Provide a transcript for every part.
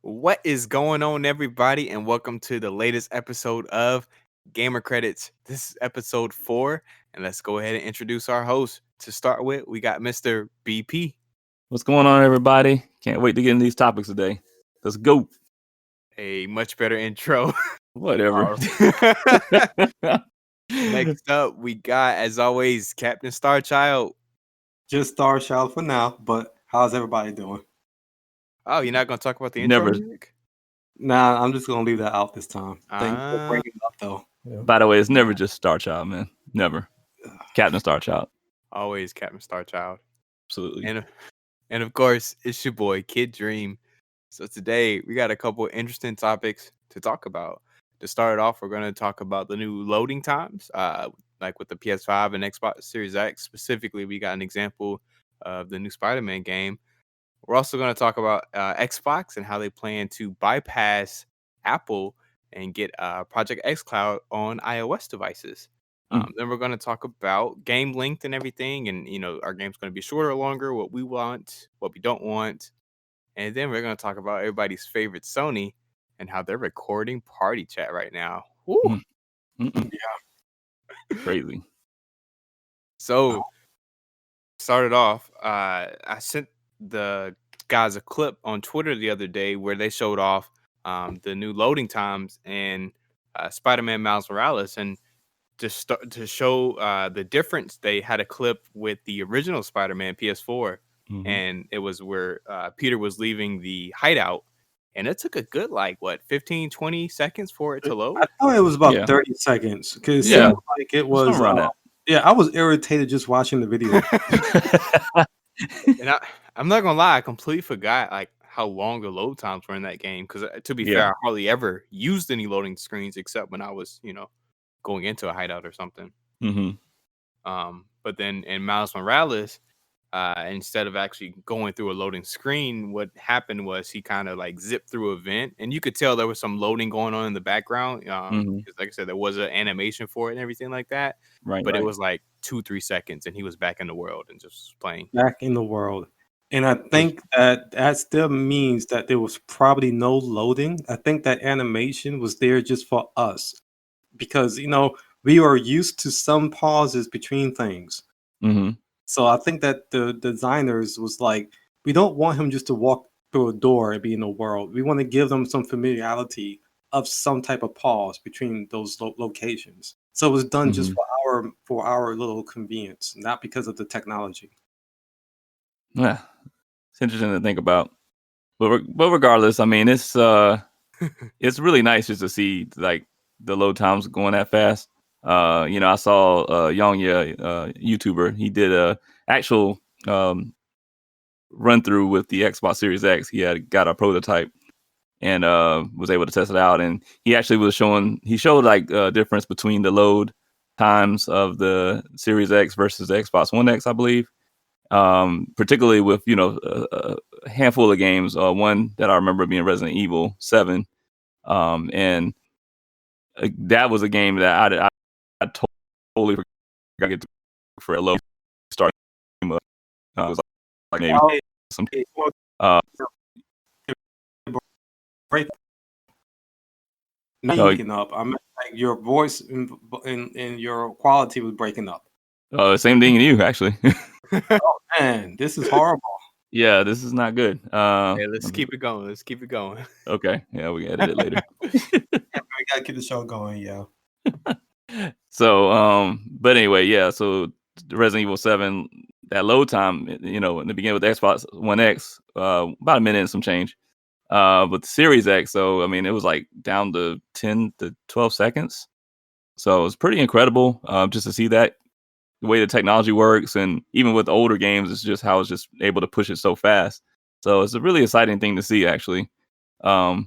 What is going on, everybody, and welcome to the latest episode of Gamer Credits. This is episode 4, and let's go ahead and introduce our host. To start with, we got Mr. BP. What's going on, everybody? Can't wait to get into these topics today. Let's go. A much better intro. Whatever. Next up, we got, as always, Captain Starchild. Just Starchild for now, but how's everybody doing? Oh, you're not going to talk about the intro Never. music? Nah, I'm just going to leave that out this time. Thank you for bringing it up, though. Yeah. By the way, it's never just Starchild, man. Never. Captain Starchild. Always Captain Starchild. Absolutely. And of course, it's your boy, Kid Dream. So today, we got a couple of interesting topics to talk about. To start off, we're going to talk about the new loading times, like with the PS5 and Xbox Series X. Specifically, we got an example of the new Spider-Man game. We're also going to talk about Xbox and how they plan to bypass Apple and get Project XCloud on iOS devices. Then we're going to talk about game length and everything. And, our game's going to be shorter or longer, what we want, what we don't want. And then we're going to talk about everybody's favorite Sony and how they're recording party chat right now. Woo! Yeah. Crazy. So, started off, I sent the guys a clip on Twitter the other day where they showed off the new loading times in Spider-Man Miles Morales, and just to show the difference, they had a clip with the original Spider-Man PS4, and it was where Peter was leaving the hideout, and it took a good 15 20 seconds for it to load. I thought it was about 30 seconds because it seemed like it was I was irritated just watching the video. And I'm not gonna lie, I completely forgot how long the load times were in that game. Because to be fair, I hardly ever used any loading screens except when I was, going into a hideout or something. But then in Miles Morales, instead of actually going through a loading screen, what happened was he kind of zipped through a vent, and you could tell there was some loading going on in the background. Because like I said, there was an animation for it and everything like that. But it was 2-3 seconds, and he was back in the world and just playing. Back in the world. And I think that still means that there was probably no loading. I think that animation was there just for us because, we are used to some pauses between things. So I think that the designers was like, we don't want him just to walk through a door and be in the world. We want to give them some familiarity of some type of pause between those locations. So it was done just for our little convenience, not because of the technology. Yeah, it's interesting to think about. But regardless, I mean, it's it's really nice just to see the load times going that fast. I saw Yonya, YouTuber. He did a actual run through with the Xbox Series X. He had got a prototype and was able to test it out. And he actually was showed a difference between the load times of the Series X versus the Xbox One X, I believe. Particularly with a handful of games. One that I remember being Resident Evil 7, and that was a game that I totally forgot to get for a low start. It was maybe some. Breaking up. I mean, your voice and your quality was breaking up. Same thing in you, actually. Oh man, this is horrible. Yeah, this is not good. Hey, let's keep it going. Let's keep it going. Okay. Yeah, we can edit it later. We gotta keep the show going, yeah. So, but anyway, yeah. So Resident Evil 7, that load time, in the beginning with the Xbox One X, about a minute and some change. But the Series X, so I mean, it was down to 10 to 12 seconds. So it was pretty incredible just to see that. The way the technology works, and even with older games, it's just how it's just able to push it so fast. So it's a really exciting thing to see, actually. What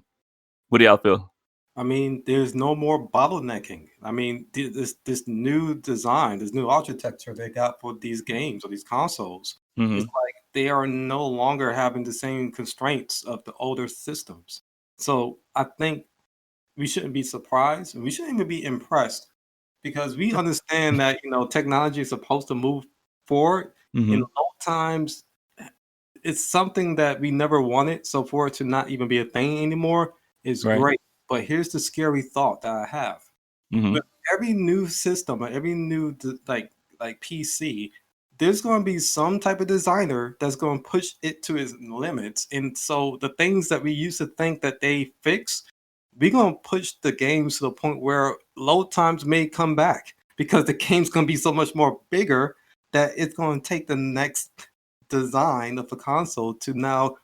do y'all feel? I mean, there's no more bottlenecking. I mean, this new design, this new architecture they got for these games or these consoles, it's like they are no longer having the same constraints of the older systems. So I think we shouldn't be surprised, and we shouldn't even be impressed. Because we understand that technology is supposed to move forward in load times. it's something that we never wanted. So for it to not even be a thing anymore is Right. great. But here's the scary thought that I have. Hmm. With every new system or every new like PC, there's going to be some type of designer that's going to push it to its limits. And so the things that we used to think that they fix, we're going to push the games to the point where load times may come back because the game's going to be so much more bigger that it's going to take the next design of the console to now,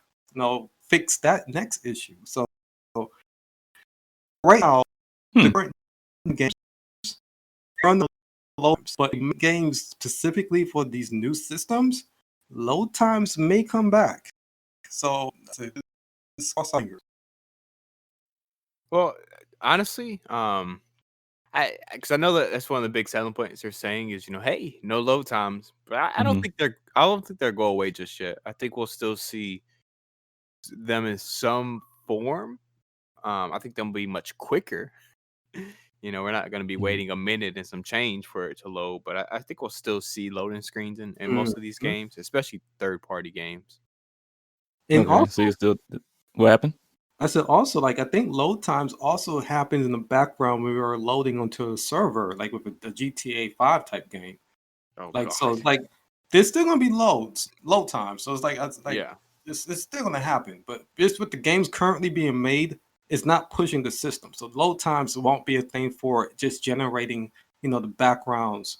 fix that next issue. So right now, the Hmm. current games run the loads, but games specifically for these new systems, load times may come back. So it's cross our fingers. Well, honestly, because I know that that's one of the big selling points they're saying is, hey, no load times, but I don't Hmm. think they'll go away just yet. I think we'll still see them in some form. I think they'll be much quicker. We're not going to be Hmm. waiting a minute and some change for it to load, but I think we'll still see loading screens in most of these Mhm. games, especially third-party games. And Okay. also, So you still what happened? I said also, like I think load times also happens in the background when we are loading onto a server, like with a GTA 5 type game. Oh Like God, so, like there's still gonna be load times. So it's like yeah. it's still gonna happen. But just with the games currently being made, it's not pushing the system. So load times won't be a thing for just generating, the backgrounds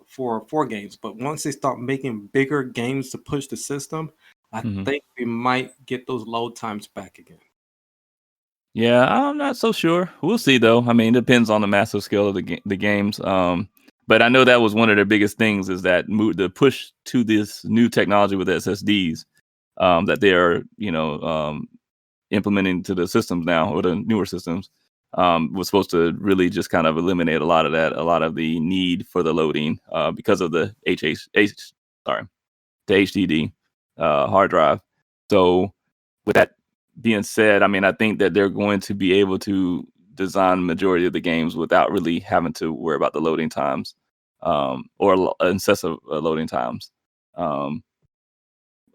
for games. But once they start making bigger games to push the system, I Hmm. think we might get those load times back again. Yeah, I'm not so sure. We'll see though. I mean, it depends on the massive scale of the games. But I know that was one of their biggest things is that the push to this new technology with SSDs that they are, implementing to the systems now or the newer systems was supposed to really just kind of eliminate a lot of that, a lot of the need for the loading because of the sorry, the HDD hard drive. So with that being said, I mean, I think that they're going to be able to design the majority of the games without really having to worry about the loading times or excessive loading times. Um,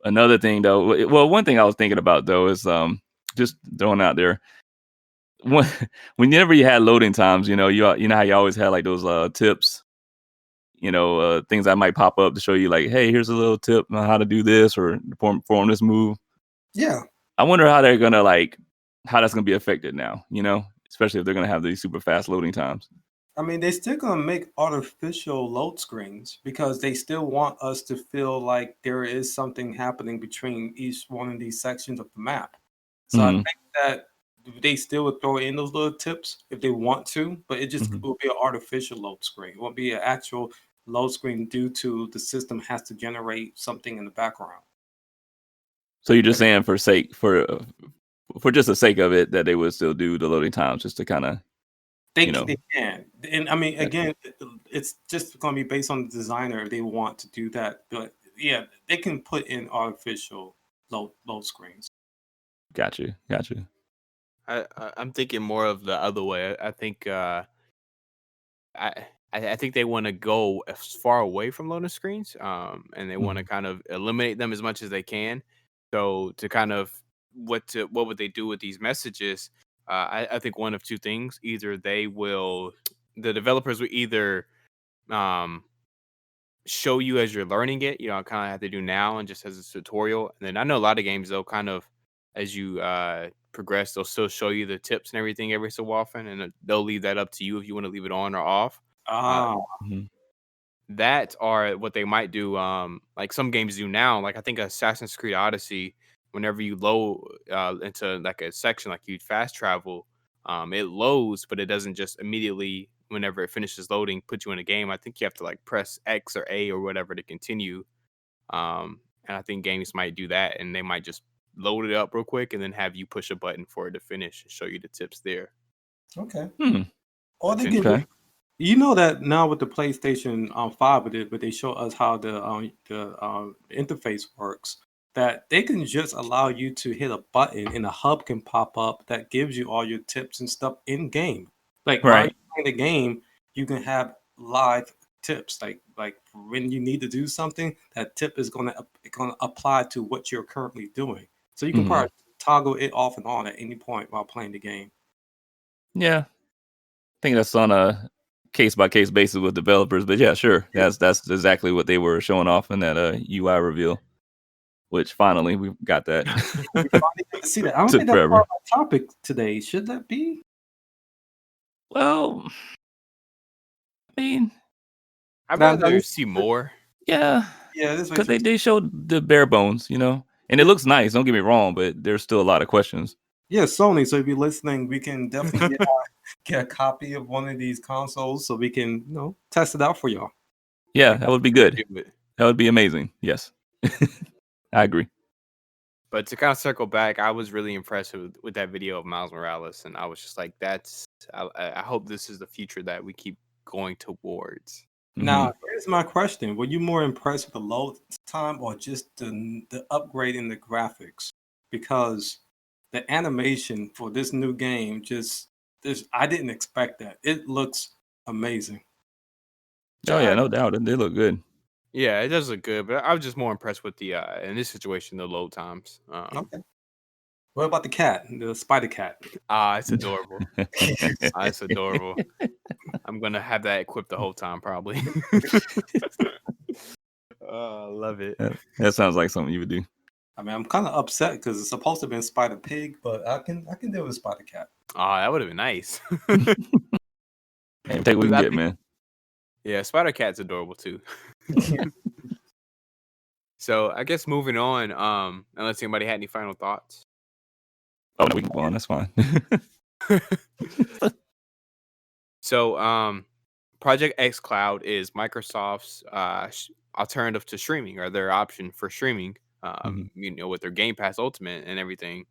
Another thing, though, well, one thing I was thinking about though is just throwing out there. When, whenever you had loading times, you know how you always had like those tips, things that might pop up to show you like, hey, here's a little tip on how to do this or perform this move. Yeah. I wonder how they're gonna how that's gonna be affected now, especially if they're gonna have these super fast loading times. I mean, they still gonna make artificial load screens because they still want us to feel like there is something happening between each one of these sections of the map. So I Hmm. think that they still would throw in those little tips if they want to, but it just Hmm. will be an artificial load screen. It won't be an actual load screen due to the system has to generate something in the background. So you're just saying for just the sake of it that they would still do the loading times just to kind of, They you know, they can, and I mean, gotcha, again, it's just going to be based on the designer if they want to do that. But yeah, they can put in artificial load screens. gotcha. I'm thinking more of the other way. I think I think they want to go as far away from loading screens, and they want to Hmm. kind of eliminate them as much as they can. So to kind of what would they do with these messages? I think one of two things: either the developers will either um, show you as you're learning it, kind of have to do now and just as a tutorial. And then I know a lot of games they'll kind of as you progress, they'll still show you the tips and everything every so often, and they'll leave that up to you if you want to leave it on or off. Uh, Ah, Hmm. that or what they might do, like some games do now. Like I think Assassin's Creed Odyssey, whenever you load into like a section, like you fast travel, it loads, but it doesn't just immediately whenever it finishes loading put you in a game. I think you have to like press X or A or whatever to continue. And I think games might do that, and they might just load it up real quick and then have you push a button for it to finish and show you the tips there. okay. Hmm. Or That's they give Okay. you. You know that now with the PlayStation 5 with it, but they show us how the interface works. That they can just allow you to hit a button and a hub can pop up that gives you all your tips and stuff in game. Like while Right. you're playing the game, you can have live tips. Like when you need to do something, that tip is gonna apply to what you're currently doing. So you can Mhm. probably toggle it off and on at any point while playing the game. Yeah, I think that's on a case by case basis with developers, but yeah, sure. That's exactly what they were showing off in that UI reveal, which finally we got that. We finally got to see that. I don't Took think that's part forever. of my topic today. Should that be? Well, I mean, I'd No, rather see more. yeah, yeah, this because makes they showed the bare bones, and it looks nice. Don't get me wrong, but there's still a lot of questions. yeah, Sony. So if you're listening, we can definitely get a copy of one of these consoles so we can, test it out for y'all. Yeah, that would be good. Do it. That would be amazing. Yes, I agree. But to kind of circle back, I was really impressed with that video of Miles Morales, and I was just like, I hope this is the future that we keep going towards. Now, here's my question: were you more impressed with the load time or just the upgrade in the graphics? Because the animation for this new game I didn't expect that. It looks amazing. Oh yeah, no doubt. They look good. Yeah, it does look good, but I was just more impressed with the in this situation, the load times. Okay. What about the cat, the spider cat? It's adorable. It's adorable. I'm gonna have that equipped the whole time, probably. Oh, love it. That sounds like something you would do. I mean, I'm kind of upset because it's supposed to have been spider pig, but I can deal with spider cat. That would have been nice. Hey, take what we can get, man. Yeah, Spider Cat's adorable too. So I guess moving on, unless anybody had any final thoughts. Oh no, we can go on. That's fine. So Project XCloud is Microsoft's alternative to streaming, or their option for streaming. With their Game Pass Ultimate and everything.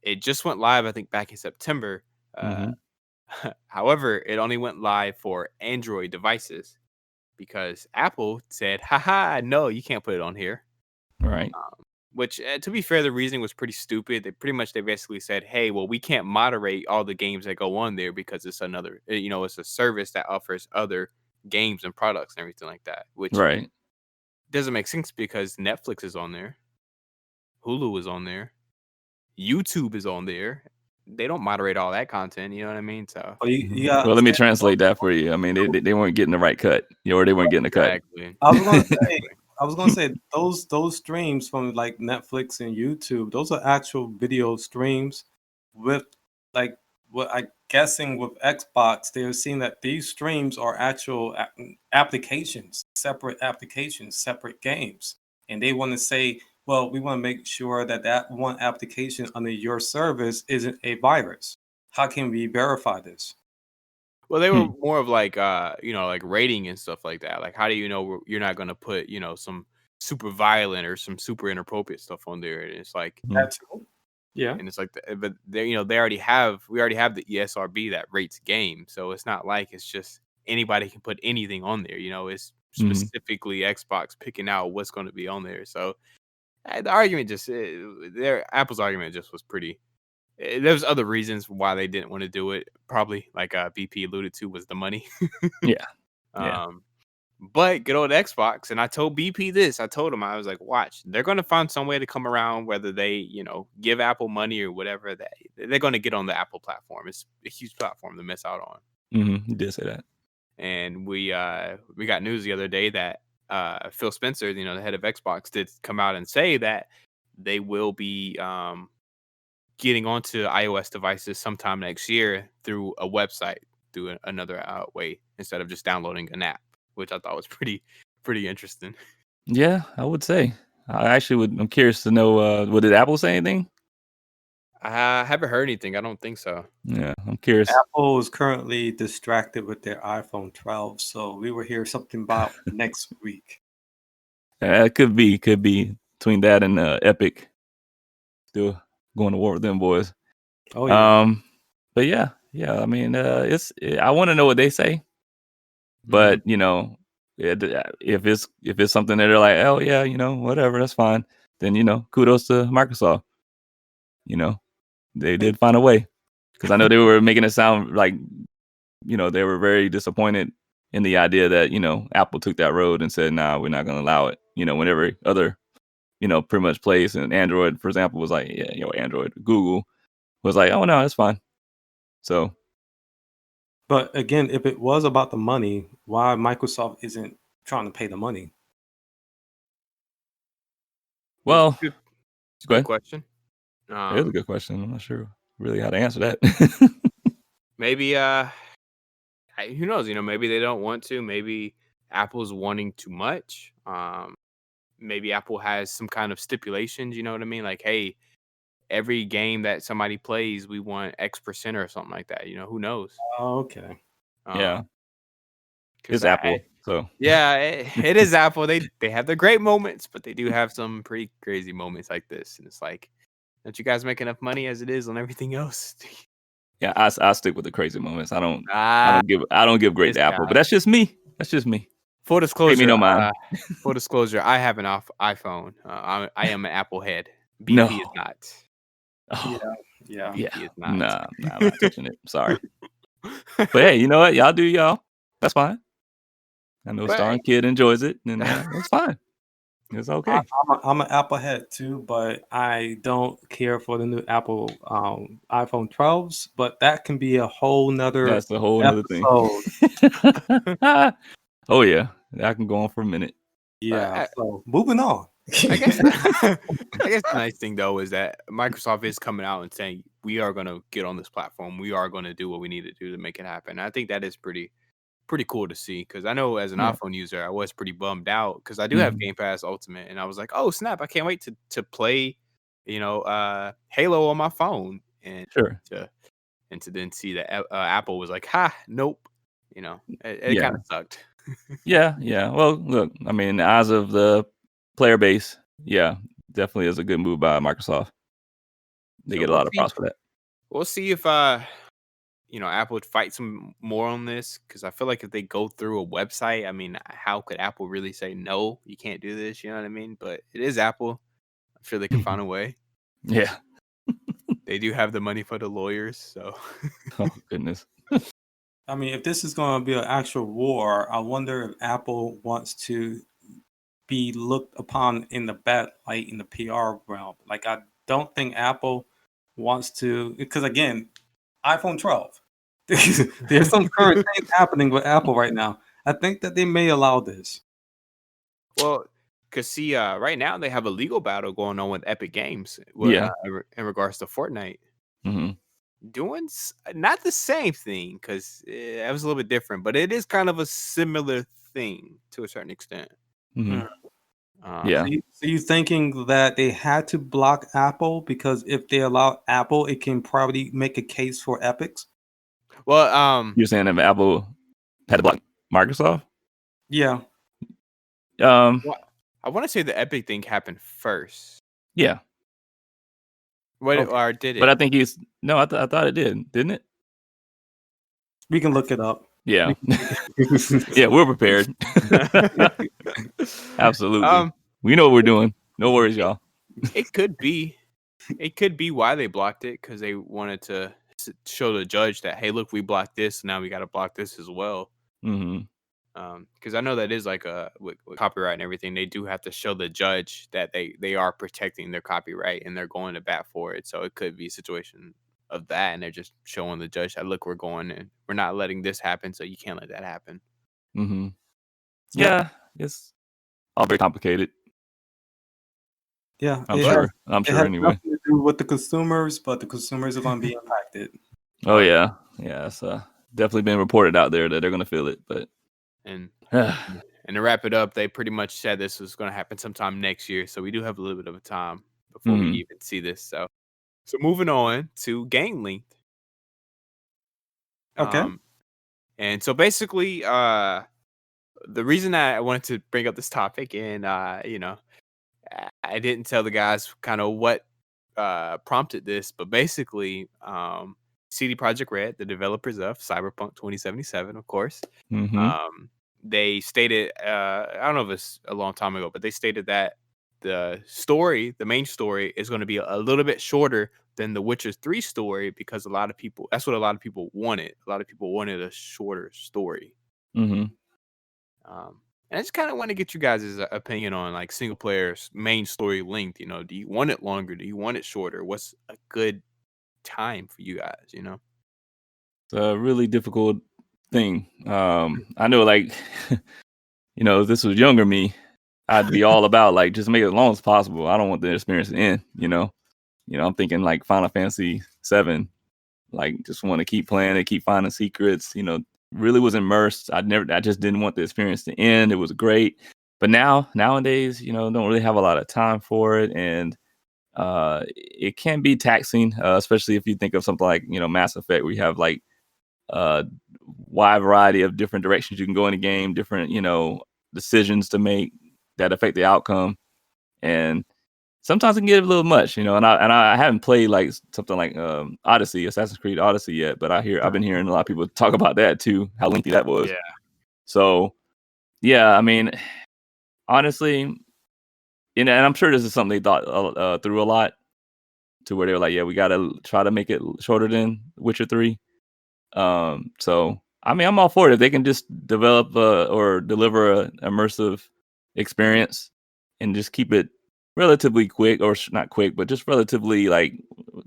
It just went live, I think, back in September. However, it only went live for Android devices because Apple said, haha, no, you can't put it on here. Right. Which, to be fair, the reasoning was pretty stupid. They basically said, hey, well, we can't moderate all the games that go on there because it's it's a service that offers other games and products and everything like that, which doesn't make sense because Netflix is on there. Hulu is on there. YouTube is on there. They don't moderate all that content. You know what I mean? So, well, let me translate that for you. I mean, they weren't getting the right cut, or they weren't getting the cut. Exactly. I was gonna say those streams from like Netflix and YouTube, those are actual video streams with like what I guessing with Xbox, they're seeing that these streams are actual applications, separate games, and they want to say, well, we want to make sure that one application under your service isn't a virus. How can we verify this? Well, they were more of like, like rating and stuff like that. Like, how do you know you're not going to put, some super violent or some super inappropriate stuff on there? And it's like, yeah. And it's like, but we already have the ESRB that rates games. So it's not like it's just anybody can put anything on there. It's specifically Xbox picking out what's going to be on there. So the argument Apple's argument just was pretty. There's other reasons why they didn't want to do it. Probably, like BP alluded to, was the money. Yeah. But good old Xbox, and I told BP this. I told him, I was like, watch, they're going to find some way to come around, whether they, give Apple money or whatever. That they're going to get on the Apple platform. It's a huge platform to miss out on. You did say that. And we got news the other day that Phil Spencer, the head of Xbox, did come out and say that they will be getting onto iOS devices sometime next year through a website, through another way, instead of just downloading an app, which I thought was pretty interesting. Yeah, I would say. I'm curious to know, did Apple say anything? I haven't heard anything. I don't think so. Yeah, I'm curious. Apple is currently distracted with their iPhone 12, so we will hear something about next week. It could be between that and Epic. Still going to war with them boys. Oh yeah. But yeah. I mean, I want to know what they say. But if it's something that they're like, oh yeah, whatever, that's fine. Then kudos to Microsoft. They did find a way, because I know they were making it sound like they were very disappointed in the idea that, Apple took that road and said, nah, we're not going to allow it. Whenever other, pretty much place, and Android, for example, was like, yeah, Android, Google was like, oh no, that's fine. So, But again, if it was about the money, why Microsoft isn't trying to pay the money? well, Good, go good ahead. question. It is a good question. I'm not sure really how to answer that. Maybe who knows? Maybe they don't want to. Maybe Apple's wanting too much. Maybe Apple has some kind of stipulations. You know what I mean? Like, hey, every game that somebody plays, we want X% or something like that. Who knows? Oh, okay. Yeah. Because It's Apple, so yeah, it is Apple. They have their great moments, but they do have some pretty crazy moments like this. And it's like, don't you guys make enough money as it is on everything else? yeah, I stick with the crazy moments. I don't Ah, give great this to Apple, guy. but that's just me. That's just me. Full Pay me disclosure, no mind. I have an iPhone. I am an Apple head. No. BP is not. Oh, Yeah. BP is not. nah, I'm not touching it. Sorry. But hey, you know what? Y'all do y'all. That's fine. I know But Starring Kid enjoys it, and that's fine. It's okay. I'm an Apple head too, but I don't care for the new Apple iPhone 12s. But that can be a whole nother That's a whole other thing. episode. Oh yeah, I can go on for a minute. Yeah. So moving on. I guess the nice thing though is that Microsoft is coming out and saying we are going to get on this platform. We are going to do what we need to do to make it happen. I think that is pretty cool to see, because I know as an Yeah. iPhone user, I was pretty bummed out because I do have Game Pass Ultimate, and I was like, oh snap, I can't wait to play, Halo on my phone, and Sure. to then see that Apple was like, ha, nope, it Yeah. kind of sucked. Yeah. Well, look, I mean, in the eyes of the player base, yeah, definitely is a good move by Microsoft. They So get a lot of props for that. We'll see if Apple would fight some more on this, because I feel like if they go through a website, I mean, how could Apple really say no, you can't do this? You know what I mean? But it is Apple. I'm sure they could find a way. Yeah. They do have the money for the lawyers, so. Oh goodness. I mean, if this is going to be an actual war, I wonder if Apple wants to be looked upon in the bad light in the PR realm. Like, I don't think Apple wants to, because again, iPhone 12. There's some current things happening with Apple right now. I think that they may allow this. Well, because see, right now they have a legal battle going on with Epic Games Yeah. in regards to Fortnite. Mm-hmm. Doing not the same thing, because it was a little bit different, but it is kind of a similar thing to a certain extent. Mm-hmm. Yeah. So you thinking that they had to block Apple because if they allow Apple, it can probably make a case for Epics? Well, You're saying if Apple had to block Microsoft? Yeah. well, I want to say the Epic thing happened first. Yeah. Or did it? But I think I thought it did, didn't it? We can look it up. Yeah. Yeah, we're prepared. Absolutely. We know what we're doing. No worries, y'all. It could be. It could be why they blocked it, because they wanted to show the judge that, hey, look, we blocked this, now we got to block this as well. Mm-hmm. Because I know that is like with copyright and everything, they do have to show the judge that they are protecting their copyright and they're going to bat for it. So it could be a situation of that, and they're just showing the judge that, look, we're going and we're not letting this happen, so you can't let that happen. Mm-hmm. Yeah, it's all very complicated. Yeah, I'm sure. It has Anyway. nothing to do with the consumers, but the consumers are going to be impacted. Oh yeah, it's definitely been reported out there that they're going to feel it. But and to wrap it up, they pretty much said this was going to happen sometime next year, so we do have a little bit of a time before we even see this. So moving on to game length. Okay. And so basically, the reason I wanted to bring up this topic, and I didn't tell the guys kind of what prompted this, but basically, CD Projekt Red, the developers of Cyberpunk 2077, of course, they stated, I don't know if it's a long time ago, but they stated that the main story, is going to be a little bit shorter than the Witcher 3 story, because that's what a lot of people wanted. A lot of people wanted a shorter story. And I just kind of want to get you guys' opinion on like single player's main story length. Do you want it longer? Do you want it shorter? What's a good time for you guys? It's a really difficult thing. I know, like, if this was younger me, I'd be all about like just make it as long as possible. I don't want the experience to end. I'm thinking like Final Fantasy 7. Like, just want to keep playing it, keep finding secrets. Really was immersed. I just didn't want the experience to end. It was great, but nowadays, don't really have a lot of time for it, and it can be taxing, especially if you think of something like Mass Effect, where you have like a wide variety of different directions you can go in the game, different decisions to make that affect the outcome, and sometimes it can get a little much, and I haven't played like something like Assassin's Creed Odyssey yet, but I've been hearing a lot of people talk about that too, how lengthy that was. Yeah. So yeah, I mean, honestly, and I'm sure this is something they thought through a lot, to where they were like, yeah, we got to try to make it shorter than Witcher 3. So I mean, I'm all for it if they can just develop or deliver a immersive experience and just keep it relatively quick, or not quick, but just relatively like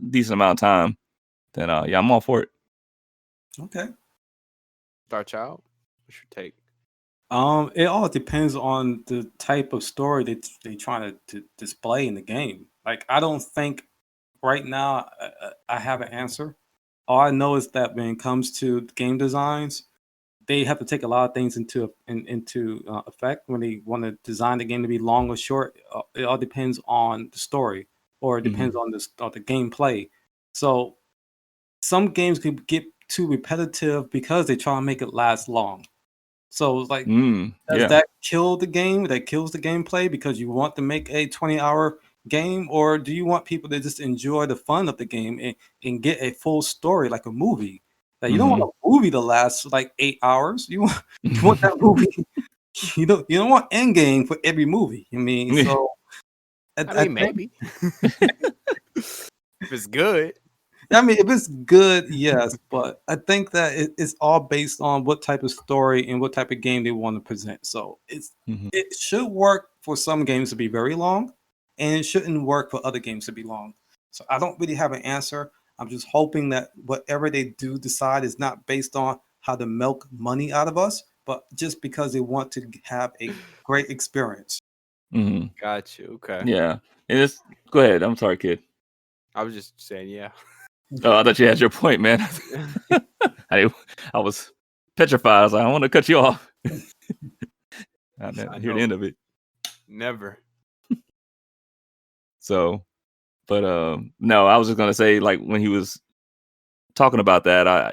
decent amount of time. Then yeah, I'm all for it. Okay. Star Child, what's your take? It all depends on the type of story they trying to display in the game. Like, I don't think right now I have an answer. All I know is that when it comes to game designs, they have to take a lot of things into effect when they want to design the game to be long or short. It all depends on the story, or it depends on the gameplay. So some games could get too repetitive because they try to make it last long. So it's like, does Yeah. that kill the game? That kills the gameplay because you want to make a 20-hour game, or do you want people to just enjoy the fun of the game and get a full story like a movie? That you don't want a movie to last like 8 hours. You want that movie. You don't want Endgame for every movie. I mean, so I mean, maybe if it's good. I mean, if it's good, yes, but I think that it's all based on what type of story and what type of game they want to present. So it should work for some games to be very long, and it shouldn't work for other games to be long. So I don't really have an answer. I'm just hoping that whatever they do decide is not based on how to milk money out of us, but just because they want to have a great experience. Got you. Okay. Yeah. And go ahead. I'm sorry, kid. I was just saying, yeah. Oh, I thought you had your point, man. I was petrified. I was like, I want to cut you off. I didn't hear the end of it. Never. So, but no, I was just gonna say, like, when he was talking about that, I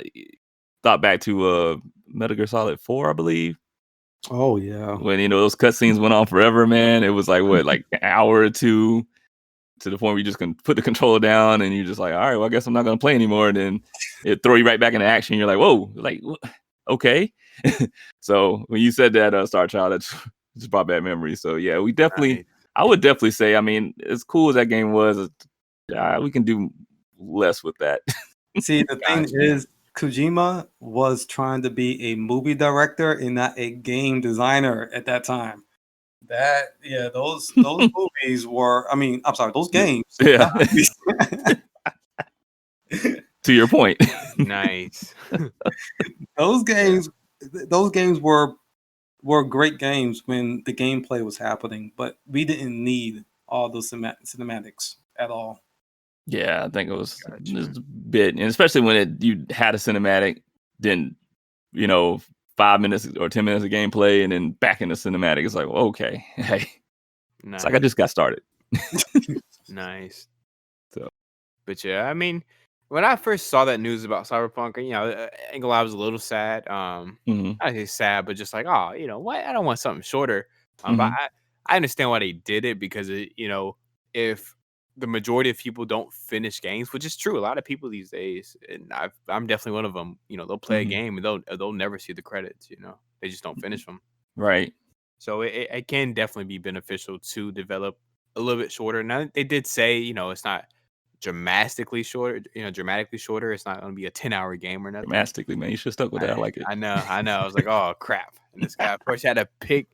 thought back to Metal Gear Solid 4, I believe. Oh yeah. When those cutscenes went on forever, man. It was like like an hour or two, to the point where you just can put the controller down and you're just like, all right, well, I guess I'm not gonna play anymore. And then it throw you right back into action. You're like, whoa, like, okay. So when you said that, Star Child, that just brought back memories. So yeah, I would definitely say, I mean, as cool as that game was, we can do less with that. See, the thing is, Kojima was trying to be a movie director and not a game designer at that time. Those movies were, I mean, I'm sorry, those games. Yeah. To your point. Nice. Those games were great games when the gameplay was happening, but we didn't need all those cinematics at all. Yeah, I think it was a bit, and especially when you had a cinematic, then 5 minutes or 10 minutes of gameplay, and then back in the cinematic, it's like, okay, hey, it's like I just got started. Nice. So, but yeah, I mean, when I first saw that news about Cyberpunk, I ain't gonna lie, I was a little sad. I say sad, but just like, oh, what? I don't want something shorter. But I understand why they did it, because if the majority of people don't finish games, which is true, a lot of people these days, and I'm definitely one of them. They'll play a game and they'll never see the credits. They just don't finish them. Right. So it can definitely be beneficial to develop a little bit shorter. Now they did say, it's not dramatically shorter. Dramatically shorter. It's not going to be a 10-hour game or nothing. Dramatically, man. You should have stuck with that. I like it. I know. I was like, oh crap! And this guy, of course, had to pick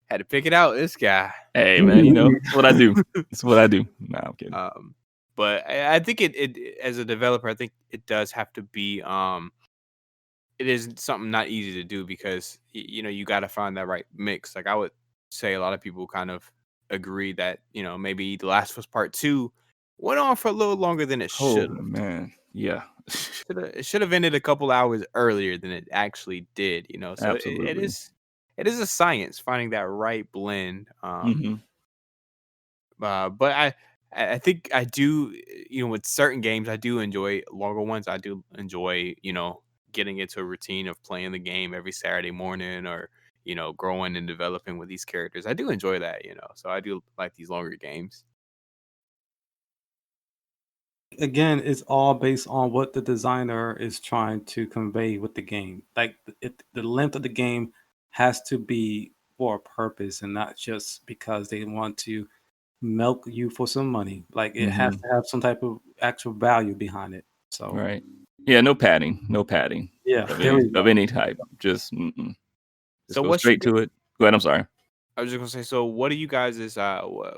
it out. This guy. Hey, man. That's what I do. That's what I do. Nah, I'm kidding. But I think it as a developer, I think it does have to be it is something not easy to do because you got to find that right mix. Like I would say, a lot of people kind of agree that maybe The Last of Us Part 2 went on for a little longer than it should have. Man, yeah, It should have ended a couple hours earlier than it actually did. So it absolutely. is a science finding that right blend. Mhm. But I think I do, with certain games, I do enjoy longer ones. I do enjoy, getting into a routine of playing the game every Saturday morning or, growing and developing with these characters. I do enjoy that, so I do like these longer games. Again, it's all based on what the designer is trying to convey with the game. Like the length of the game has to be for a purpose and not just because they want to milk you for some money. Like it has to have some type of actual value behind it. So Right. Yeah, no padding. No padding yeah, of any type. Just So go what's straight to it. Go ahead. I'm sorry. I was just gonna say, so what do you guys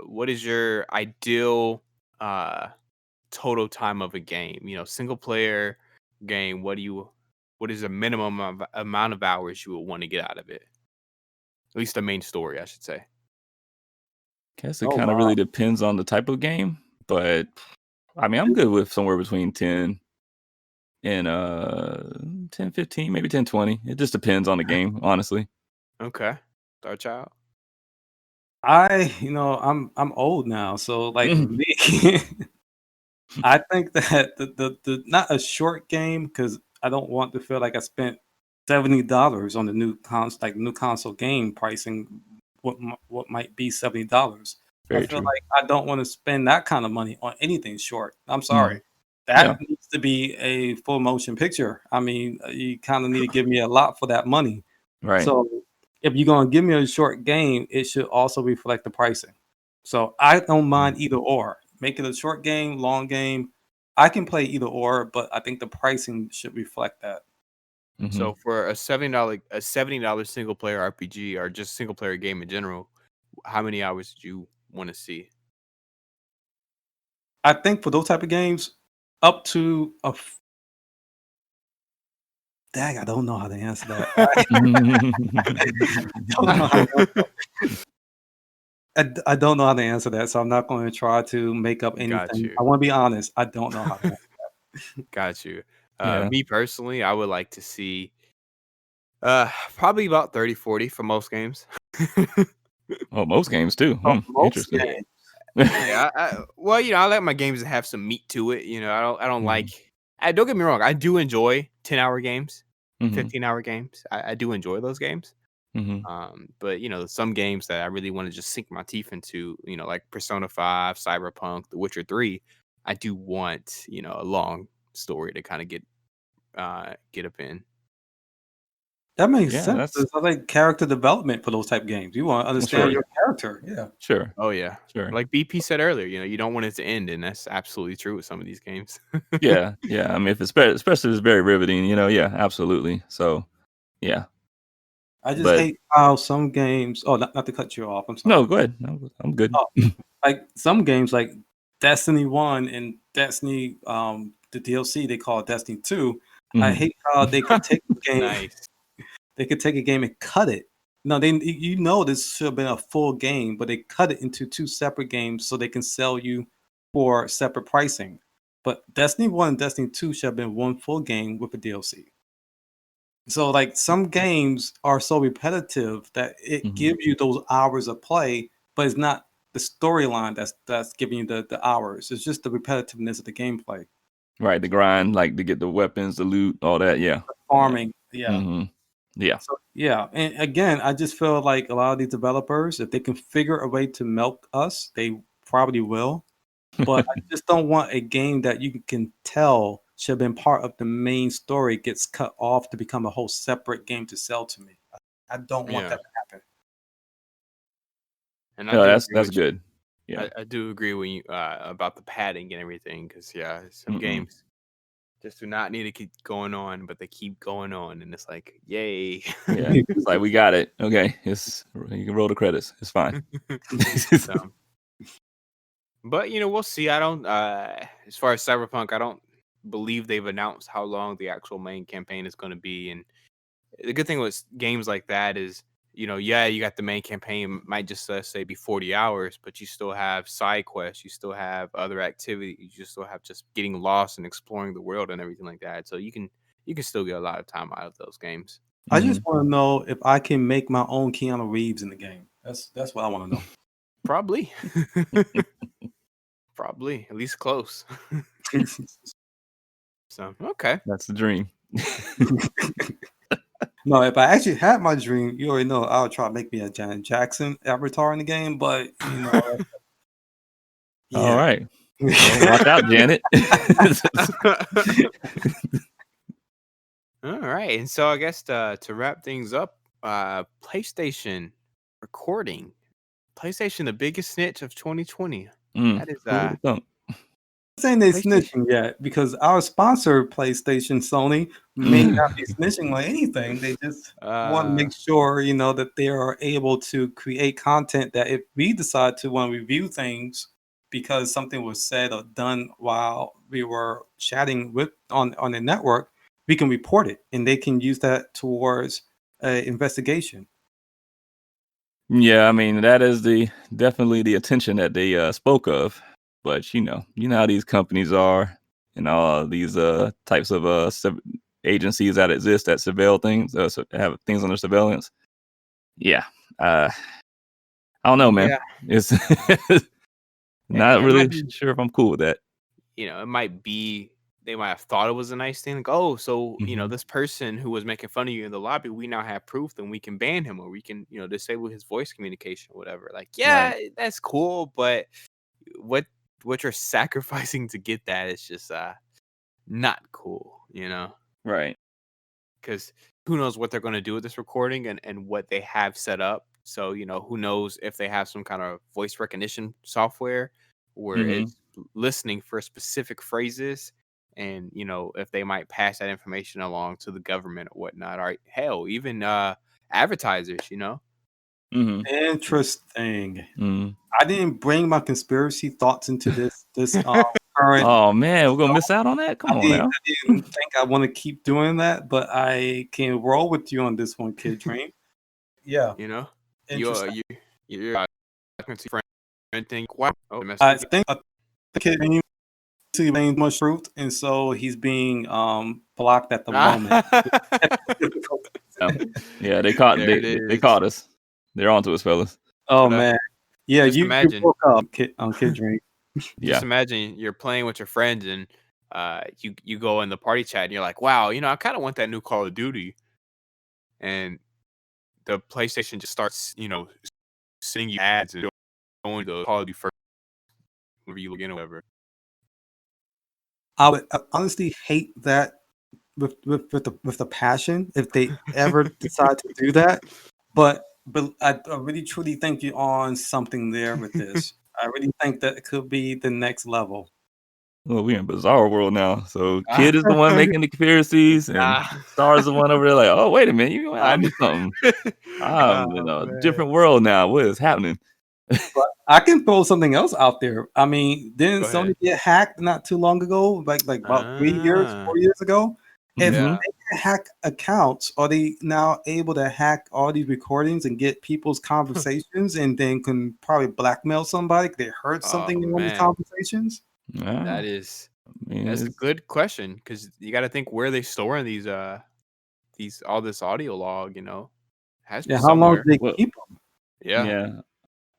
what is your ideal total time of a game? Single player game. What is the minimum amount of hours you would want to get out of it? At least the main story, I should say. Guess it Oh kind of wow. really depends on the type of game, but I mean, I'm good with somewhere between 10 and 10, 15, maybe 10, 20. It just depends on the game, honestly. Okay. Star Child. I'm old now, so like for me, I think that the not a short game because I don't want to feel like I spent $70 on the new console game pricing. What might be $70? I Very feel true. like I don't want to spend that kind of money on anything short. I'm sorry. Mhm. That Yeah. needs to be a full motion picture. I mean, you kind of need to give me a lot for that money. Right. So if you're gonna give me a short game, it should also reflect the pricing. So I don't mind either or. Make it a short game, long game. I can play either or, but I think the pricing should reflect that. Mhm. So for a $70 single player RPG or just single player game in general, how many hours did you want to see? I think for those type of games, up to a dang, I don't know how to answer that. I don't know how to answer that, so I'm not going to try to make up Got anything. you. I want to be honest. I don't know how to. Got you. Yeah. Me personally, I would like to see probably about 30, 40 for most games. Oh, most games too. Most Interesting. games. Yeah, well, I like my games to have some meat to it. I don't like. Don't get me wrong. I do enjoy 10-hour games, Mhm. 15-hour games. I do enjoy those games. Mhm. But some games that I really want to just sink my teeth into, like Persona 5, Cyberpunk, The Witcher 3, I do want, a long story to kind of get up in. That makes Yeah, sense. that's It's like character development for those type games. You want to understand sure. your character. Yeah. Sure. Oh yeah. Sure. Like BP said earlier, you don't want it to end, and that's absolutely true with some of these games. Yeah. Yeah. I mean, if it's especially if it's very riveting, yeah, absolutely. So, yeah. I just But hate how some games. Oh, not to cut you off. I'm sorry. no, go ahead. No, I'm good. Oh, like some games, like Destiny 1 and Destiny, the DLC they call Destiny 2. I Mhm. hate how they could take a game. Nice. They could take a game and cut it. No, this should have been a full game, but they cut it into two separate games so they can sell you for separate pricing. But Destiny 1 and Destiny 2 should have been one full game with a DLC. So like some games are so repetitive that it Mhm. gives you those hours of play, but it's not the storyline that's giving you the hours. It's just the repetitiveness of the gameplay. Right, the grind, like to get the weapons, the loot, all that. Yeah. Farming, yeah. Mhm. Yeah. So yeah, and again, I just feel like a lot of these developers, if they can figure a way to milk us, they probably will. But I just don't want a game that you can tell should have been part of the main story gets cut off to become a whole separate game to sell to me. I don't want Yeah. that to happen. And I No, do that's agree with you. good. Yeah. I do agree when you about the padding and everything, because some games just do not need to keep going on, but they keep going on, and it's like, yay. Yeah. It's like, we got it. Okay. You can roll the credits. It's fine. So, but we'll see. I don't as far as Cyberpunk, I don't believe they've announced how long the actual main campaign is going to be. And the good thing with games like that is, you got the main campaign, might just say be 40 hours, but you still have side quests, you still have other activities, you still have just getting lost and exploring the world and everything like that. So you can still get a lot of time out of those games. I just want to know if I can make my own Keanu Reeves in the game. That's what I want to know. Probably. Probably, at least close. So, okay. That's the dream. No, if I actually had my dream, you already know I would try to make me a Janet Jackson avatar in the game, but All right. Well, watch out, Janet. All right. And so I guess to wrap things up, PlayStation recording. PlayStation, the biggest snitch of 2020. That is saying they're PlayStation. snitching yet because our sponsor, PlayStation Sony, may not be snitching on anything. They just want to make sure, that they are able to create content that if we decide to want to review things because something was said or done while we were chatting on the network, we can report it and they can use that towards an investigation. Yeah, I mean, that is definitely the attention that they spoke of. But you know how these companies are, and all these types of agencies that exist that surveil things, have things under surveillance. Yeah, I don't know, man. Yeah. It's not really sure if I'm cool with that. It might be they might have thought it was a nice thing. Like, oh, so this person who was making fun of you in the lobby, we now have proof, and we can ban him, or we can disable his voice communication, or whatever. Like, Right. that's cool, but what you're sacrificing to get that is just not cool, Right. because who knows what they're going to do with this recording and what they have set up. So who knows if they have some kind of voice recognition software where it's listening for specific phrases, and if they might pass that information along to the government or whatnot, or hell, even advertisers. Interesting. I didn't bring my conspiracy thoughts into this current. Oh man, we're gonna miss out on that. Come on now. I didn't think I want to keep doing that, but I can roll with you on this one, Kid Dream. Yeah. You're friend thing. Wow. Oh, I think Kid Dream too much truth, and so he's being blocked at the moment. Yeah, they caught us. They're onto us, fellas. Oh man, yeah. Just You imagine broke up on Kid Dream. Just imagine you're playing with your friends, and you go in the party chat, and you're like, wow, I kind of want that new Call of Duty, and the PlayStation just starts sending you ads and going to Call of Duty first whenever you log in or whatever. I would honestly hate that with the passion if they ever decide to do that. But I really truly think you're on something there with this. I really think that it could be the next level. Well, we're in bizarre world now. So Kid is the one making the conspiracies, and Star's the one over there like, oh, wait a minute, you onto something. I'm in a different world now. What is happening? But I can throw something else out there. I mean, didn't Sony get hacked not too long ago? Like about 4 years ago? If they can hack accounts, are they now able to hack all these recordings and get people's conversations and then can probably blackmail somebody? They heard something in one of these conversations? That's a good question, because you got to think where they storing these all this audio log. Has to be How somewhere. long do they keep them? Yeah.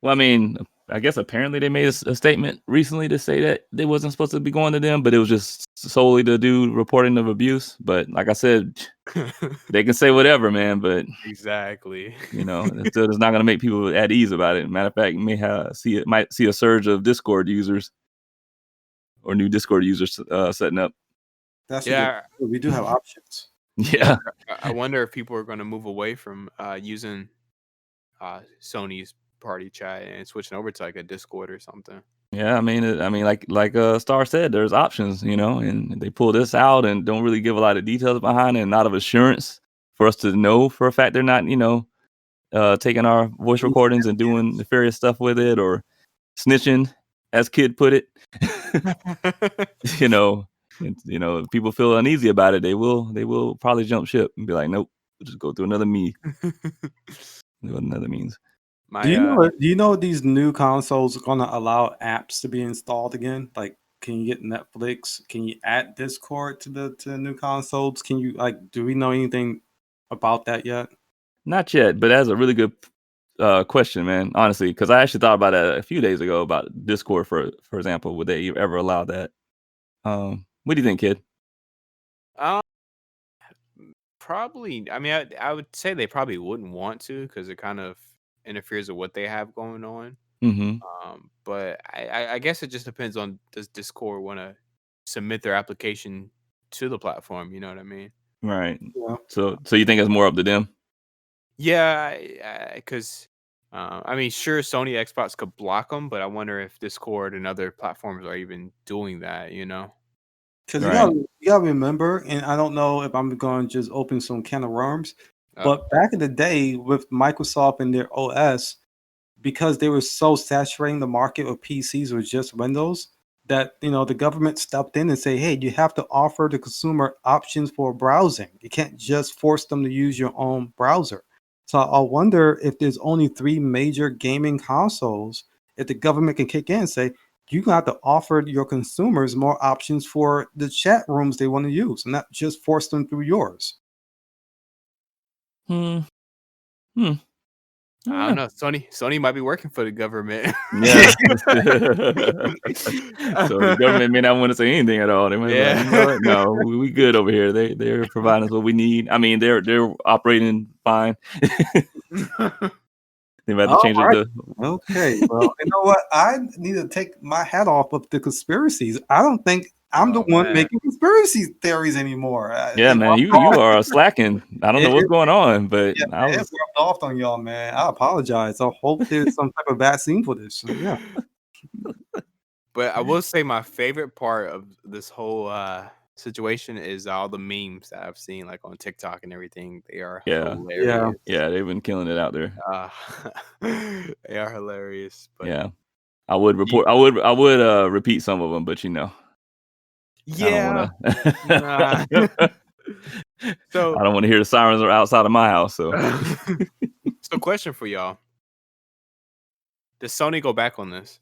Well, I mean, I guess apparently they made a statement recently to say that they wasn't supposed to be going to them, but it was just solely to do reporting of abuse. But like I said, they can say whatever, man. But exactly, it still is not going to make people at ease about it. Matter of fact, you might see a surge of Discord users or new Discord users setting up. That's we do have options. Yeah, I wonder if people are going to move away from using Sony's party chat and switching over to like a Discord or something. Yeah, I mean, like Star said, there's options, and they pull this out and don't really give a lot of details behind it, and not of assurance for us to know for a fact they're not, taking our voice recordings and doing nefarious stuff with it or snitching, as Kid put it. you know, if people feel uneasy about it, they will probably jump ship and be like, nope, we'll just go through another another means. Do you know these new consoles are gonna allow apps to be installed again? Like, can you get Netflix? Can you add Discord to the new consoles? Can you do we know anything about that yet? Not yet, but that's a really good question, man. Honestly, because I actually thought about that a few days ago about Discord, for example. Would they ever allow that? What do you think, Kid? Probably. I mean, I would say they probably wouldn't want to because it kind of interferes with what they have going on. Mm-hmm. But I guess it just depends on, does Discord want to submit their application to the platform? You know what I mean? Right. Yeah. So you think it's more up to them? Yeah, because I mean, sure, Sony Xbox could block them, but I wonder if Discord and other platforms are even doing that. Because Right. you gotta remember, and I don't know if I'm going to just open some can of worms, Oh. but back in the day with Microsoft and their OS, because they were so saturating the market with PCs with just Windows, that the government stepped in and say, hey, you have to offer the consumer options for browsing. You can't just force them to use your own browser. So I wonder if there's only 3 major gaming consoles, if the government can kick in and say, you got to offer your consumers more options for the chat rooms they want to use, and not just force them through yours. Hmm. I don't know. Sony might be working for the government. Yeah. So the government may not want to say anything at all. They might be like, you know what? No, we good over here. They're providing us what we need. I mean, they're operating fine. They might have to change All right. it. Okay, well, you know what? I need to take my hat off of the conspiracies. I don't think I'm the one making conspiracy theories anymore. Yeah, man, you are slacking. I don't know what's going on, but yeah, it rubbed off on y'all, man. I apologize. I hope there's some type of vaccine for this. Yeah. But I will say my favorite part of this whole situation is all the memes that I've seen, like on TikTok and everything. They are hilarious. Yeah, they've been killing it out there. They are hilarious. But yeah, I would report. I would repeat some of them, but yeah, I don't want to. So I don't want to hear the sirens are outside of my house. So, so question for y'all: does Sony go back on this?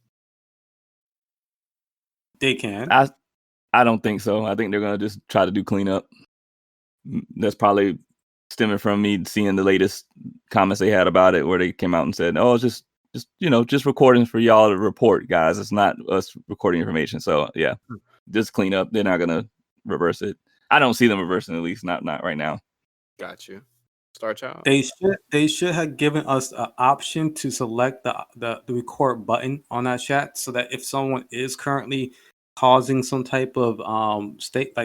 They can. I don't think so. I think they're gonna just try to do cleanup. That's probably stemming from me seeing the latest comments they had about it, where they came out and said, "Oh, it's just recordings for y'all to report, guys. It's not us recording information." So yeah, just clean up. They're not gonna reverse it. I don't see them reversing, at least not right now. Got you. Star Child. They should have given us an option to select the record button on that chat, so that if someone is currently causing some type of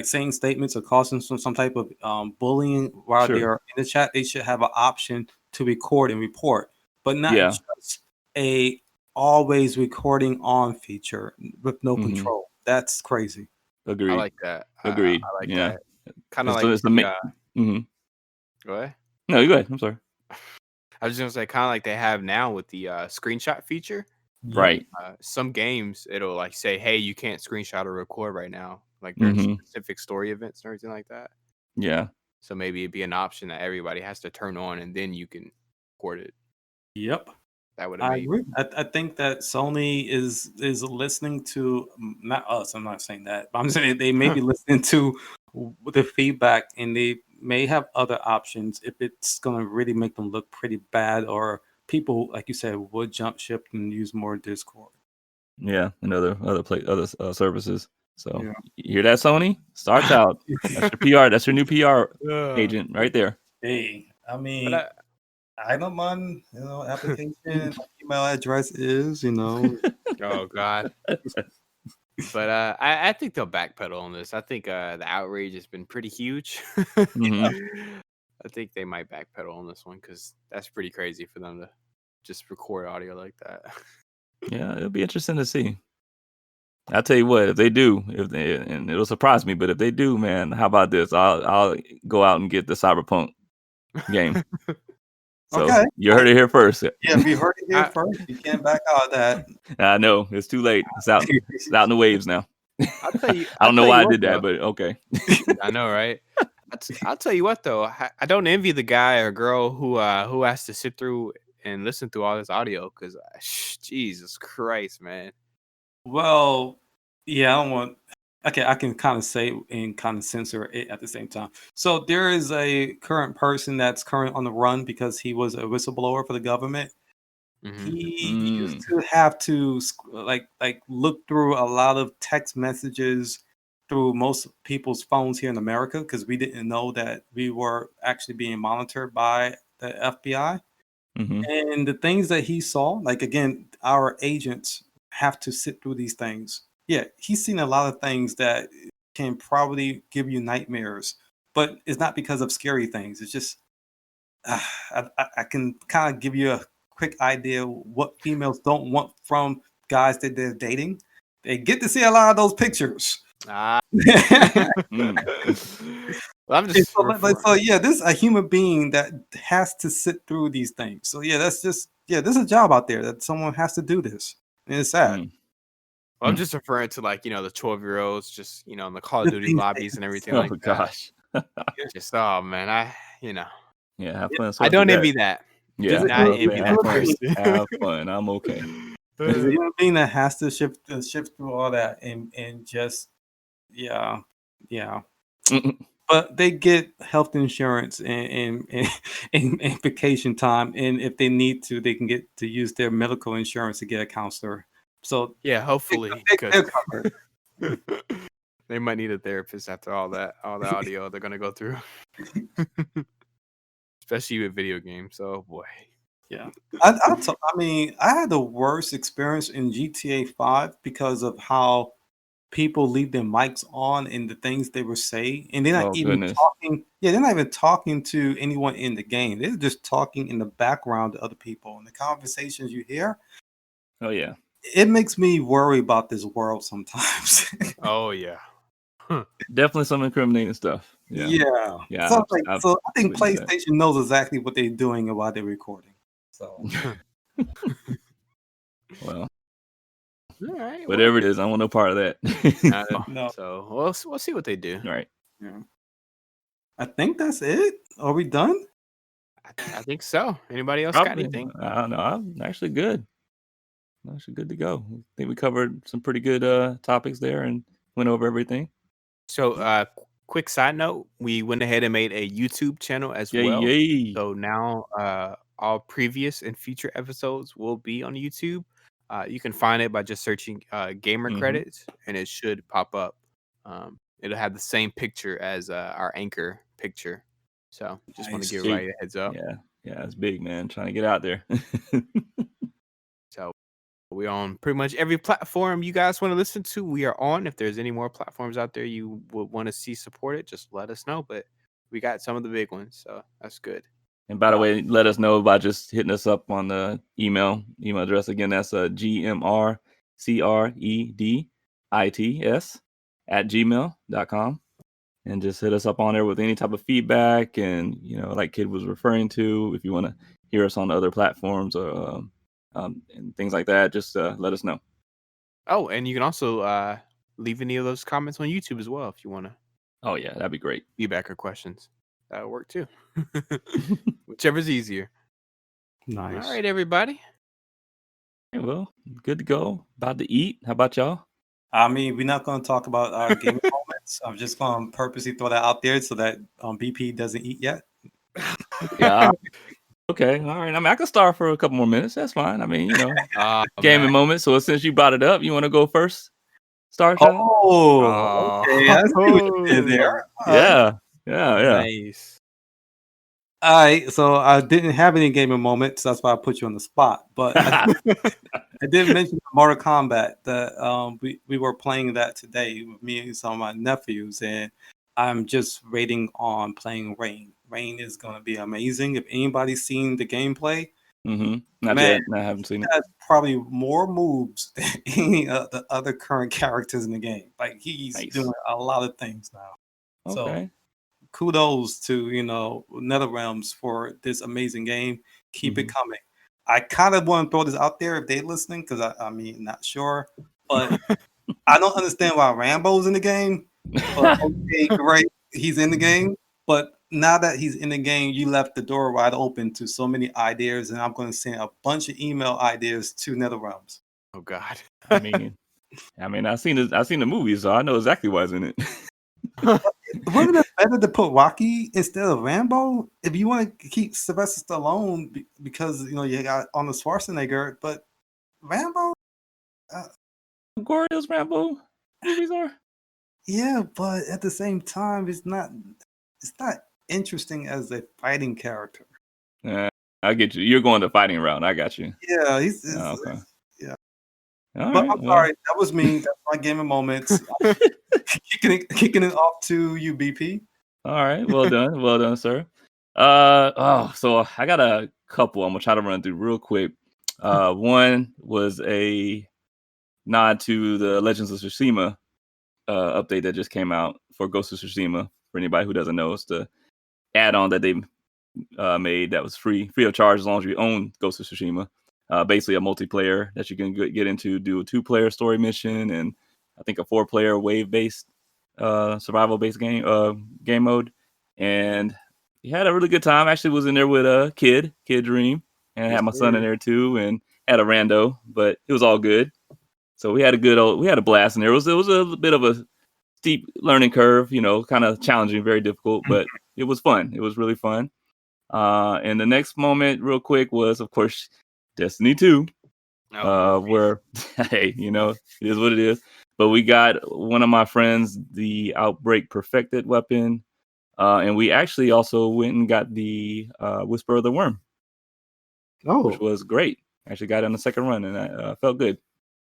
saying statements or causing some type of bullying while they are in the chat, they should have an option to record and report, but not just a always recording on feature with no control. That's crazy. Agreed. I like that. Agreed. I like that. Kind of like Go ahead. No, you go ahead. I'm sorry. I was just gonna say, kind of like they have now with the screenshot feature. Right. Some games it'll like say, "Hey, you can't screenshot or record right now," like during specific story events and everything like that. Yeah. So maybe it'd be an option that everybody has to turn on, and then you can record it. Yep. That would. I agree. I think that Sony is listening to, not us. I'm not saying that, but I'm saying they may be listening to the feedback, and they may have other options if it's going to really make them look pretty bad, or people, like you said, would jump ship and use more Discord. Yeah, and other services. So you hear that, Sony? Star Child. That's your PR. That's your new PR agent right there. Hey, I mean, I don't mind, application, email address is, Oh God. But I think they'll backpedal on this. I think the outrage has been pretty huge. I think they might backpedal on this one because that's pretty crazy for them to just record audio like that. Yeah, it'll be interesting to see. I'll tell you what, if they do, and it'll surprise me, but if they do, man, how about this? I'll go out and get the Cyberpunk game. So Okay. you heard it here first. Yeah, we heard it here I- first. You can't back out of that. I know it's too late. It's out in the waves now. I'll tell you. I don't know I'll tell why you I what, did that, though. but okay. I know, right? I'll tell you what, though. I don't envy the guy or girl who has to sit through and listen through all this audio because Jesus Christ, man. Well, yeah, I don't want. Okay, I can kind of say and kind of censor it at the same time. So there is a current person that's current on the run because he was a whistleblower for the government. Mhm. He used to have to like look through a lot of text messages through most people's phones here in America because we didn't know that we were actually being monitored by the FBI. hmm And the things that he saw, like again, our agents have to sit through these things. Yeah, he's seen a lot of things that can probably give you nightmares, but it's not because of scary things. It's just I can kind of give you a quick idea what females don't want from guys that they're dating. They get to see a lot of those pictures. Ah. Mm. Well, I'm just So yeah, this is a human being that has to sit through these things. So yeah, that's just there's a job out there that someone has to do this, and it's sad. Mm. Well, I'm just referring to like the 12-year-olds just in the Call of The Duty things lobbies they and everything Oh like that. gosh. Just man, Yeah, have fun. I don't envy that. Yeah, Does it Not really- envy have that fun. person. Have fun. I'm okay. There's a human being that has to shift through all that and just yeah. Mm-mm. But they get health insurance and vacation time, and if they need to, they can get to use their medical insurance to get a counselor. So Yeah, hopefully, they're because covered. they might need a therapist after all the audio they're gonna go through, especially with video games. Oh boy. Yeah, I mean, I had the worst experience in GTA 5 because of how people leave their mics on and the things they were saying, and they're not Oh even goodness. talking. Yeah, they're not even talking to anyone in the game. They're just talking in the background to other people, and the conversations you hear. Oh yeah. It makes me worry about this world sometimes. Oh yeah. Definitely some incriminating stuff. Yeah. Yeah. Yeah, So, I've so I think witnessed that. PlayStation knows exactly what they're doing and why they're recording. So Well, All right. whatever it is, I want no part of that. no. So we'll see what they do. All right. Yeah. I think that's it. Are we done? I think so. Anybody else got Probably. anything? I don't know. I'm actually good. I'm actually good to go. I think we covered some pretty good topics there and went over everything. So, quick side note: we went ahead and made a YouTube channel as Yay, well. yay. So now, all previous and future episodes will be on YouTube. You can find it by just searching gamer Mhm. credits, and it should pop up. It'll have the same picture as our anchor picture. So just want to Nice. give Big. everybody a heads up. Yeah, it's big, man. Trying to get out there. So we're on pretty much every platform you guys want to listen to. We are on. If there's any more platforms out there you would want to see supported, just let us know. But we got some of the big ones, so that's good. And by the way, let us know by just hitting us up on the email address. Again, that's gmrcredits@gmail.com. And just hit us up on there with any type of feedback. And, like Kid was referring to, if you want to hear us on other platforms or and things like that, just let us know. Oh, and you can also leave any of those comments on YouTube as well if you want to Oh, yeah, that'd be great. feedback or questions. That'll work too. Whichever's easier. Nice. All right, everybody. Okay, well, good to go. About to eat. How about y'all? I mean, we're not going to talk about our gaming moments. I'm just going to purposely throw that out there so that BP doesn't eat yet. Yeah. Okay. All right. I mean, I can start for a couple more minutes. That's fine. I mean, gaming man. moment. So since you brought it up, you want to go first? Start, John? Oh, okay. I see what you did there. Yeah. Nice. All right. So I didn't have any gaming moments. That's why I put you on the spot. But I did mention Mortal Kombat that we were playing that today with me and some of my nephews, and I'm just waiting on playing Rain. Rain is going to be amazing. If anybody's seen the gameplay, Not Man, yet. I haven't seen it. has probably more moves than any of the other current characters in the game. Like he's Nice. doing a lot of things now. So Okay. kudos to NetherRealms for this amazing game. Keep it Mhm. coming. I kind of want to throw this out there if they're listening, because I mean, not sure, but I don't understand why Rambo's in the game. But okay, great, he's in the game. But now that he's in the game, you left the door wide open to so many ideas, and I'm going to send a bunch of email ideas to NetherRealms. Oh God. I mean, I've seen the movie, so I know exactly why it's in it. Wouldn't it be better to put Rocky instead of Rambo if you want to keep Sylvester Stallone because you got Arnold Schwarzenegger, but Rambo, Glorious Rambo movies are. yeah, but at the same time, it's not interesting as a fighting character. I get you. You're going the fighting route. I got you. Yeah, Okay. yeah. All But right. I'm sorry, that was me. That's my gaming moments. kicking it off to you, BP. All right. Well done, sir. So I got a couple. I'm gonna try to run through real quick. One was a nod to the Legends of Tsushima update that just came out for Ghost of Tsushima. For anybody who doesn't know, it's the add-on that they made that was free of charge as long as you own Ghost of Tsushima. Basically a multiplayer that you can get into, do a 2-player story mission, and I think a 4-player wave-based survival-based game mode. And he had a really good time. Actually was in there with a Kid Dream, and I had my son in there too, and had a rando, but it was all good. So we had a blast in there. It was a bit of a steep learning curve, kind of challenging, very difficult, but it was fun. It was really fun. And the next moment, real quick, was of course Destiny 2, where hey, it is what it is. But we got one of my friends the Outbreak Perfected weapon, and we actually also went and got the Whisper of the Worm, which was great. Actually got it on the second run, and I felt good.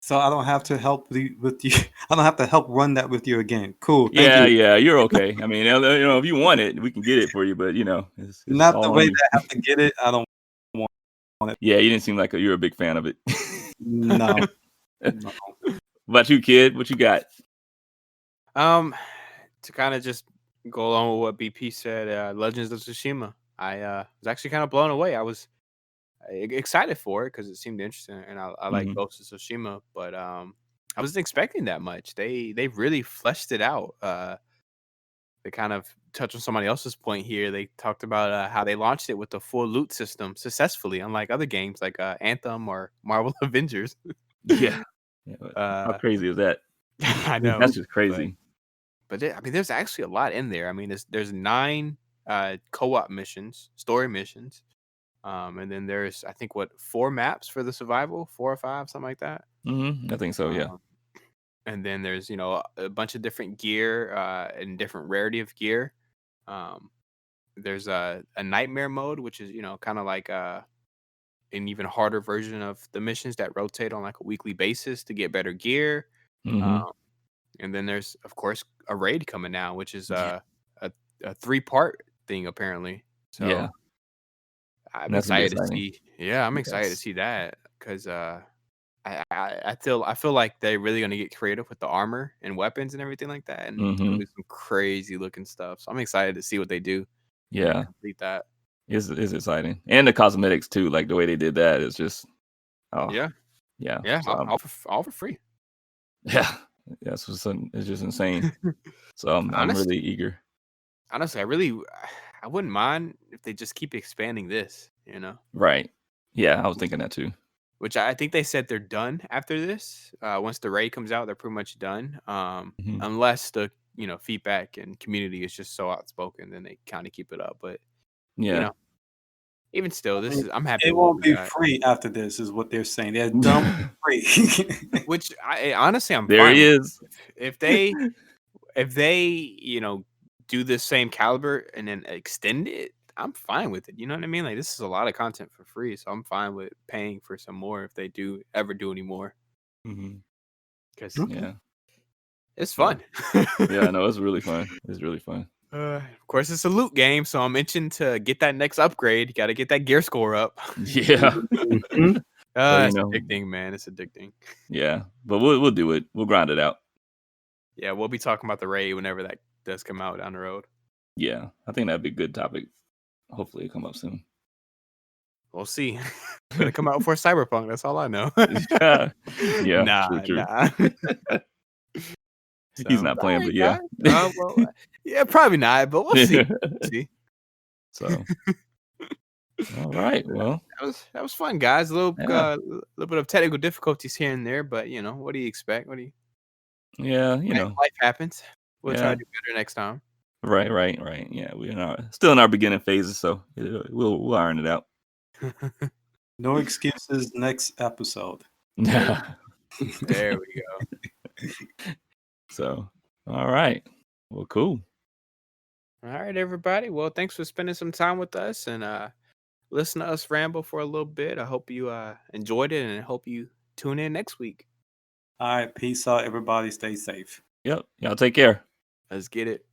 So I don't have to help with you. I don't have to help run that with you again. Cool. Thank Yeah, you. yeah, you're okay. I mean, if you want it, we can get it for you. But it's Not all the on way you. that I have to get it. I don't want it. Yeah, you didn't seem like you're a big fan of it. No. What about you, Kid? What you got? To kind of just go along with what BP said, Legends of Tsushima. I was actually kind of blown away. I was excited for it because it seemed interesting, and I like Ghost of Tsushima, but I wasn't expecting that much. They really fleshed it out. They kind of touched on somebody else's point here. They talked about how they launched it with the full loot system successfully, unlike other games like Anthem or Marvel Avengers. Yeah. How crazy is that? I know. That's just crazy. But there's actually a lot in there. I mean, there's 9 co-op missions, story missions. And then there's, I think, 4 maps for the survival, 4 or 5, something like that. I think so, yeah. And then there's, a bunch of different gear and different rarity of gear. There's a nightmare mode, which is, kind of like an even harder version of the missions that rotate on like a weekly basis to get better gear. And then there's, of course, a raid coming now, which is a 3-part thing apparently. So Yeah. I'm That's gonna be excited to exciting. see. Yeah, I'm excited to see that because I feel like they're really gonna get creative with the armor and weapons and everything like that, and it's gonna be some crazy looking stuff. So I'm excited to see what they do. Yeah, Complete that. it's exciting, and the cosmetics too. Like the way they did that is just Yeah. So, All for free. yeah. It's just insane. So I'm really eager. Honestly, I wouldn't mind if they just keep expanding this. Right. Yeah, I was thinking that too. Which I think they said they're done after this. Once the raid comes out, they're pretty much done. Unless the feedback and community is just so outspoken, then they kind of keep it up. But Yeah. even still, I'm happy. It won't be free after this, is what they're saying. They're done free. Which honestly, I'm there fine he with. is. If they do the same caliber and then extend it, I'm fine with it. You know what I mean? Like, this is a lot of content for free, so I'm fine with paying for some more if they do ever do any more. Because Yeah, it's fun. yeah, no, it's really fun. It's really fun. Of course, it's a loot game, so I'm itching to get that next upgrade. You got to get that gear score up. Yeah. Mhm. But, It's addicting, man. It's addicting. Yeah, but we'll do it. We'll grind it out. Yeah, we'll be talking about the raid whenever that does come out down the road. Yeah, I think that'd be a good topic. Hopefully, it come up soon. We'll see. Gonna come out for Cyberpunk. That's all I know. Yeah, nah. He's So, not playing, all but right, yeah. guys. Well, yeah, probably not, but we'll see. See. So, all right. Well, That was fun, guys. A little Yeah. little bit of technical difficulties here and there, but what do you expect? yeah, Life happens. We'll try Yeah. to do better next time. Right. Yeah, we're still in our beginning phases, so we'll iron it out. No excuses. Next episode. There we go. So, all right. Well, cool. All right, everybody. Well, thanks for spending some time with us and listen to us ramble for a little bit. I hope you enjoyed it and I hope you tune in next week. All right. Peace out, everybody. Stay safe. Yep. Y'all take care. Let's get it.